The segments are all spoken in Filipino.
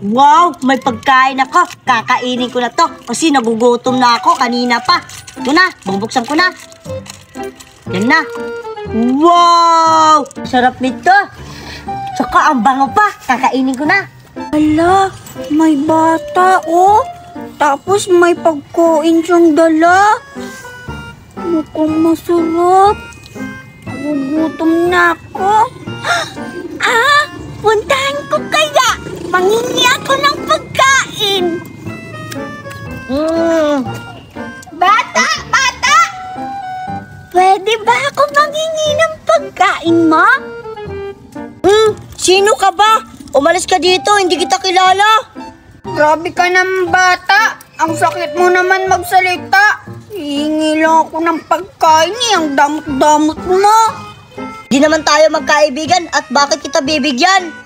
Wow, may pagkain ako. Kakainin ko na to kasi nagugutom na ako kanina pa. Ito na, bubuksan ko na. Yan na. Wow! Sarap nito. Tsaka ang bango pa. Kakainin ko na. Ala, may bata oh. Tapos may pagkain siyang dala. Mukhang masarap. Nagugutom na ako. Puntahan ko kaya. Mangingi ako ng pagkain. Bata! Bata! Pwede ba ako mangingi ng pagkain mo? Sino ka ba? Umalis ka dito, hindi kita kilala. Grabe ka naman bata. Ang sakit mo naman magsalita. Hihingi lang ako ng pagkain. Ang damot-damot mo. Di naman tayo magkaibigan at bakit kita bibigyan?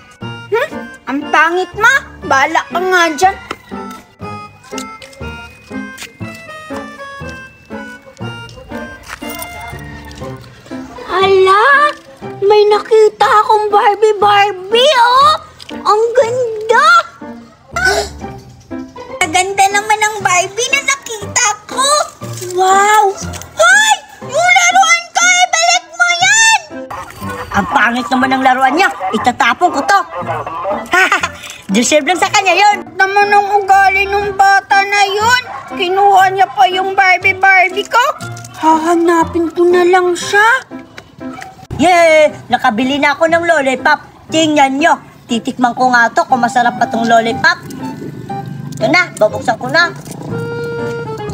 Ang pangit mo. Bala ka nga dyan. Hala! May nakita akong Barbie oh! Ang ganda! Ang ganda naman ng Barbie na nakita ko! Wow! Hoy! Yung laruan ko! Ibalik mo yan! Ang pangit naman ng laruan niya. Itatapon ko to. Deserve lang sa kanya yun. Naman ang ugali ng bata na yun. Kinuha niya pa yung Barbie ko. Hahanapin ko na lang siya. Yay! Nakabili na ako ng lollipop. Tingnan nyo. Titikman ko nga to kung masarap pa tong lollipop. Ito na, babuksan ko na.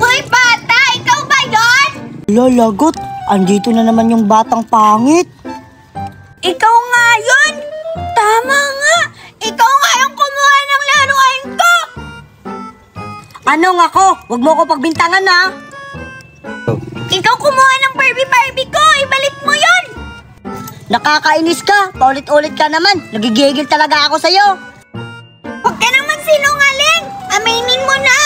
Hoy bata! Ikaw ba yun? Lalagot, andito na naman yung batang pangit. Ikaw nga yun! Tama nga! Ikaw nga yung kumuha ng laruan ko! Anong ako? Huwag mo ko pagbintangan ha. Ikaw kumuha ng Barbie ko! Ibalik mo yun! Nakakainis ka. Paulit-ulit ka naman. Nagigigil talaga ako sa'yo. Huwag ka naman sinungaling! Aminin mo na!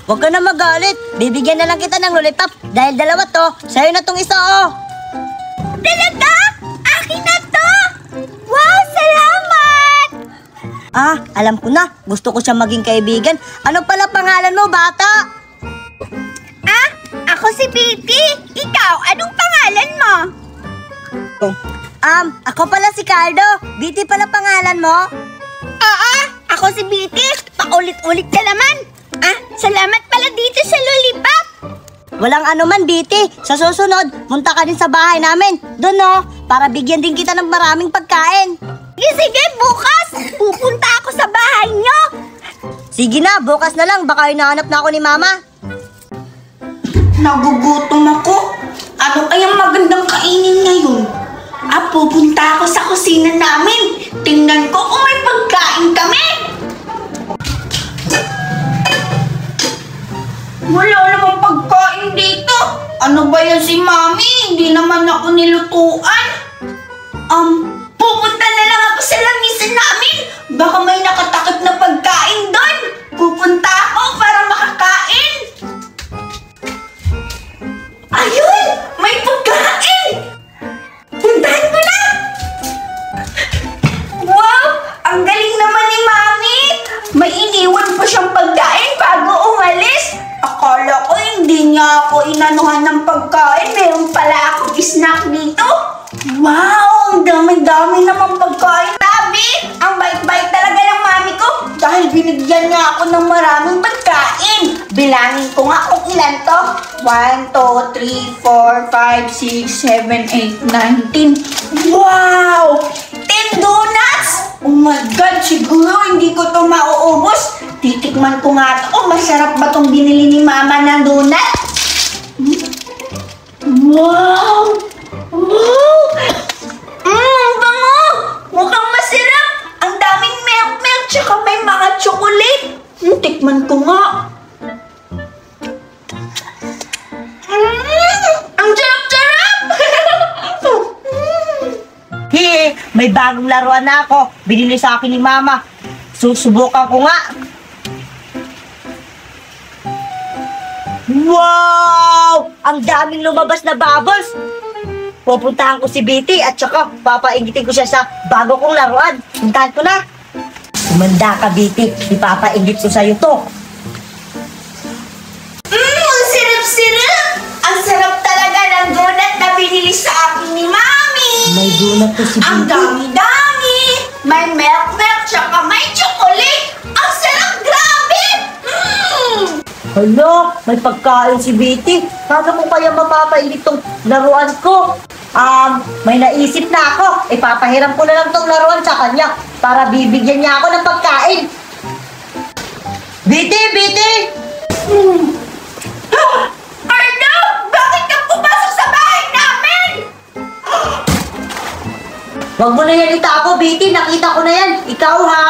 Huwag ka na magalit. Bibigyan na lang kita ng lollipop. Dahil dalawa to, sa'yo na tong isa oh. Talaga? Akin na to! Wow! Salamat! Alam ko na. Gusto ko siya maging kaibigan. Ano pala pangalan mo, bata? Ako si Betty. Ikaw, anong pangalan mo? Ako pala si Cardo. Betty pala pangalan mo? Oo, ako si Betty. Paulit-ulit ka naman. Salamat pala dito sa lollipop. Walang anuman, Betty. Sa susunod, punta ka din sa bahay namin. Doon no, para bigyan din kita ng maraming pagkain. Sige, bukas. Pupunta ako sa bahay nyo. Sige na, bukas na lang. Baka hinahanap na ako ni Mama. Nagugutom ako. Ano kayang magandang kainin ngayon? Pupunta ako sa kusina namin. Tingnan ko kung may pagkain kami. Wala namang pagkain dito. Ano ba yan si Mami? Hindi naman ako nilutuan. Pupunta na lang ako sa lamisan namin. Baka may nakatakip na pagkain doon. Pupunta ako para makakain. Ayun! May pagkain! Puntahan ko na! Wow! Ang galing naman ni Mami! May iniwan pa siyang pagkain bago umalis. Akala ko hindi niya ako inanuhan ng pagkain. Meron pala akong snack dito. Wow! Ang dami-dami namang pagkain. Tabi! Ang bait-bait talaga ng Mami ko. Dahil binigyan niya ako ng maraming pagkain. Bilangin ko nga kung ilan to. 1, 2, 3, 4, 5, 6, 7, 8, 9, 10. Wow! 10 donuts! Oh my God! Siguro hindi ko to mauubos. Titikman ko nga to. Masarap ba tong binili ni Mama na donut? Wow! Wow! Bango! Mukhang masarap! Ang daming milk, tsaka may mga chocolate. Tikman ko nga. Ang sarap-sarap! May bagong laruan na ako. Binili sa akin ni Mama. Susubukan ko nga. Wow! Ang daming lumabas na bubbles. Pupuntahan ko si Betty at saka papaingitin ko siya sa bago kong laruan. Puntahan ko na. Tumanda ka, Biti. Ipapaingit ko sa'yo to. Ang sirap-sirap! Ang sarap talaga ng donut na binili sa akin ni Mami! May donut to si Ang Biti. dami-dami! May milk, tsaka may chocolate! Ang sarap, grabe! Hala, may pagkain si Biti. Paano ko kaya mapapainit tong laruan ko? May naisip na ako. Ipapahiram ko na lang tong laruan sa kanya para bibigyan niya ako ng pagkain. Biti! Biti! Arno! Bakit ka pumasok sa bahay namin? Huwag mo na yan itago, Biti. Nakita ko na yan. Ikaw, ha?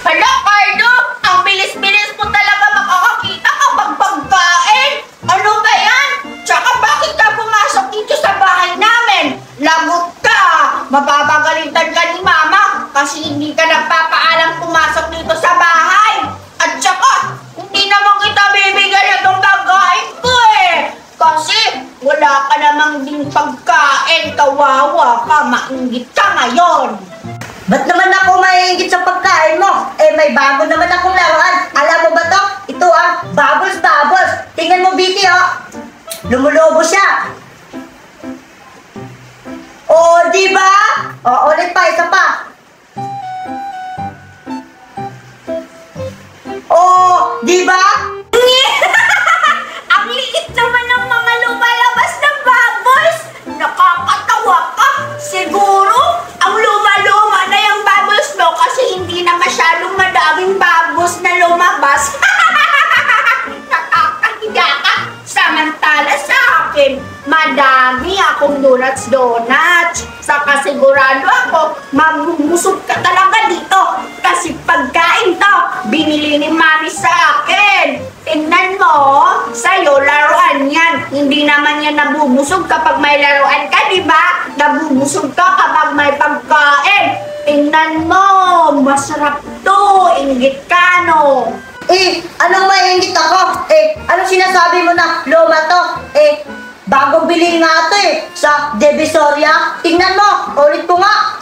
Hala, Arno! Ang bilis-bilis mo talaga makakakita kapag pagkain! Ano ba yan? Tsaka bakit ka pumasok dito sa bahay namin? Lagot ka! Mapapagalitan ka ni Mama kasi hindi ka nagpapaalam pumasok dito sa bahay! At tsaka, hindi naman kita bibigyan itong pagkain ko eh! Kasi wala ka namang din pagkain, kawawa ka, mainggit ka ngayon! Ba't naman ako maiingit sa pagkain mo? May bago naman akong laruan. Alam mo ba to? Ito Bubbles Bubbles. Tingnan mo, Biti, Lumulobo siya. Di ba? Ulit pa, isa pa. Di ba? Ang liit naman ng mga lumalabas na bubbles! Nakakatawa ka! Siguro, ang luma-luma na yung bubbles mo kasi hindi na masyadong madaming bubbles na lumabas. Nakakahiya ka! Samantala sa akin, madami akong donuts. Saka sigurado ako, magbubusog ka talaga dito. Kasi pagkain to, binili ni Mami sa akin. Tingnan mo, sa'yo, laruan yan. Hindi naman yan nabubusog kapag may laruan ka, di ba? Nabubusog ka kapag may pagkain. Tingnan mo, masarap to. Inggit ka, no? Anong maiingit ako? Anong sinasabi mo na luma to? Bagong bili nga to sa Divisoria. Tingnan mo, ulit ko nga.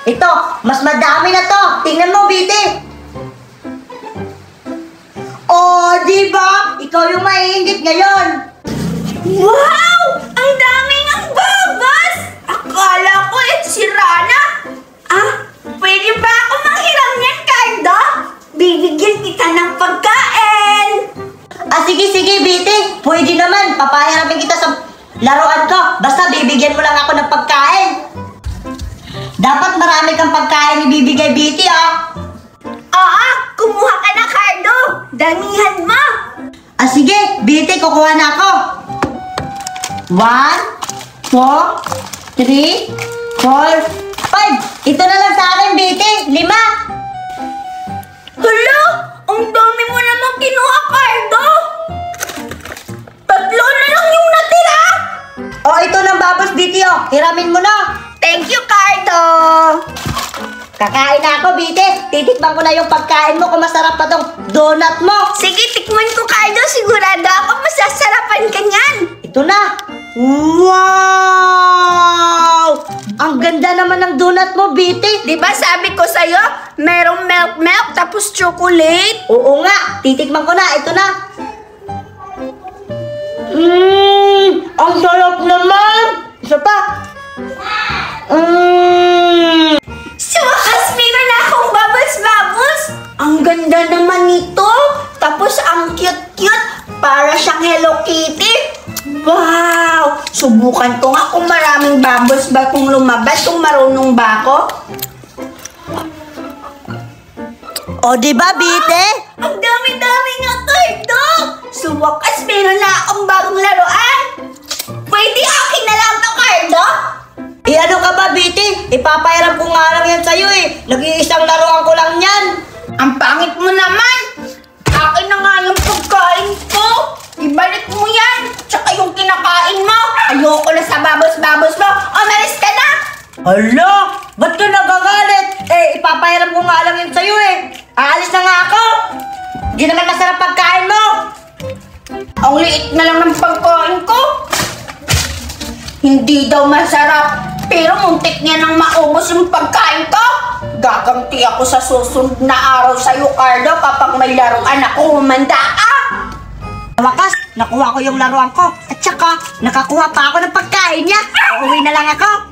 Ito, mas madami na to. Tingnan mo, Biti. Di ba? Ikaw yung maiingit ngayon. Wow! Ang daming ang babas! Akala ko sira na. Pwede ba ako manghiram yan, Cardo? Bibigyan kita ng pagkain. Sige, Biti. Pwede naman. Papahiramin kita sa laruan ko. Basta bibigyan mo lang ako ng pagkain. Dapat marami kang pagkain ibibigay, Biti, Kumuha ka na, Cardo. Damihan mo. Sige, Biti, kukuha na ako. 1, 4, 3, 4, 5. Ito na lang sa akin, Biti. 5. Hala! Ang dami mo namang kinuha, Cardo. 3 na lang yung natira. Ito ng babos, Biti, hiramin mo na. Thank you, Cardo. Kakain na ako, Biti. Titikman ko na yung pagkain mo kung masarap pa tong donut mo. Sige, tikman ko, Cardo. Sigurado ako masasarapan ka niyan. Ito na. Wow! Ang ganda naman ng donut mo, Biti. Di ba sabi ko sa'yo, merong milk tapos chocolate? Oo nga. Titikman ko na. Ito na. Ang sarap naman. Isa pa. Sa wakas, meron na akong bubbles. Ang ganda naman nito. Tapos ang cute-cute. Para siyang Hello Kitty. Wow! Subukan ko nga kung maraming bubbles ba kung lumabas, kung marunong ba ako. Diba, Biti? Ang dami-dami nga, Cardo! Sa wakas, meron na akong bagong laruan. Pwede akin na lang to, Cardo? Ano ka ba, Biti? Ipapahiram ko nga lang yan sa'yo Nag-iisang laruan ko lang yan. Ang pangit mo naman! Akin na nga yung pagkain ko! Ibalik mo yan! Tsaka yung kinakain mo! Ayoko na sa babos-babos mo! Umalis ka na! Hala! Ba't ka nagagalit? Ipapahiram ko nga lang yan sa'yo Aalis na nga ako! Di naman masarap pagkain mo! Ang liit na lang ng pagkain ko! Hindi daw masarap, pero muntik niya nang maubos yung pagkain ko! Gaganti ako sa susunod na araw sa'yo, Carlo, kapag may laruan ako, humanda ka! Sa wakas, nakuha ko yung laruan ko. At saka, nakakuha pa ako ng pagkain niya. Uuwi na lang ako.